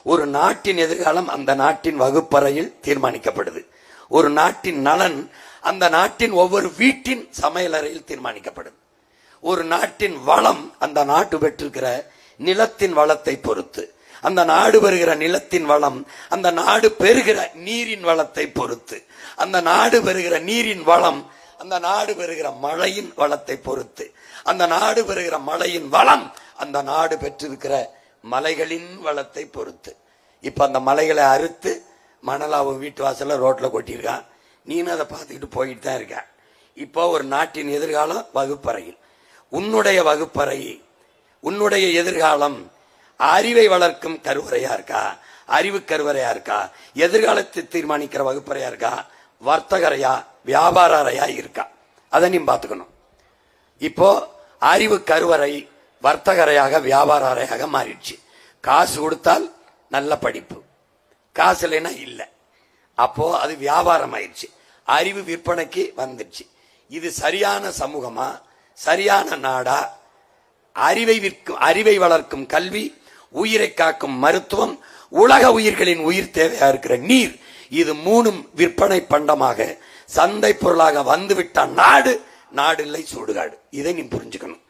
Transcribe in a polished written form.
ஒரு நாட்டின் எதிர்காலம் அந்த நாட்டின் வகுப்பறையில் தீர்மானிக்கப்படுது. ஒரு நாட்டின் நலன் அந்த நாட்டின் ஒவ்வொரு வீட்டின் சமையலறையில் தீர்மானிக்கப்படுது. ஒரு நாட்டின் வளம் அந்த நாட்டு பெற்றிருக்கிற நிலத்தின் வளத்தை பொறுத்து, அந்த நாடு பெறுகிற நிலத்தின் வளம் அந்த நாடு பெறுகிற நீரின் வளத்தை பொறுத்து, அந்த நாடு பெறுகிற நீரின் வளம் அந்த நாடு பெறுகிற மழையின் வளத்தை பொறுத்து, அந்த நாடு பெறுகிற மழையின் வளம் அந்த நாடு பெற்றிருக்கிற மலைகளின் வளத்தை பொறுத்து. இப்ப அந்த மலைகளை அறுத்து மணலாவும் வீட்டு வாசல்ல ரோட்ல கொட்டியிருக்கான். நீனும் அதை பார்த்துக்கிட்டு போயிட்டு தான் இருக்க. இப்போ ஒரு நாட்டின் எதிர்காலம் வகுப்பறையில். உன்னுடைய வகுப்பறை, உன்னுடைய எதிர்காலம் அறிவை வளர்க்கும் கருவறையா இருக்கா, அறிவு கருவறையா இருக்கா, எதிர்காலத்தை தீர்மானிக்கிற வகுப்பறையா இருக்கா, வர்த்தகரையா வியாபார அறையா இருக்கா? அதை நீ பார்த்துக்கணும். இப்போ அறிவு கருவறை வர்த்தகரையாக வியாபார அறையாக மாறிடுச்சு. காசு கொடுத்தால் நல்ல படிப்பு, காசு இல்லைன்னா இல்லை. அப்போ அது வியாபாரம் ஆயிடுச்சு, அறிவு விற்பனைக்கு வந்துடுச்சு. இது சரியான சமூகமா, சரியான நாடா? அறிவை வளர்க்கும் கல்வி, உயிரை காக்கும் மருத்துவம், உலக உயிர்களின் உயிர் தேவையா இருக்கிற நீர், இது மூணும் விற்பனை பண்டமாக சந்தை பொருளாக வந்துவிட்ட நாடு, நாடு இல்லை சுடுகாடு. இதை நீ புரிஞ்சுக்கணும்.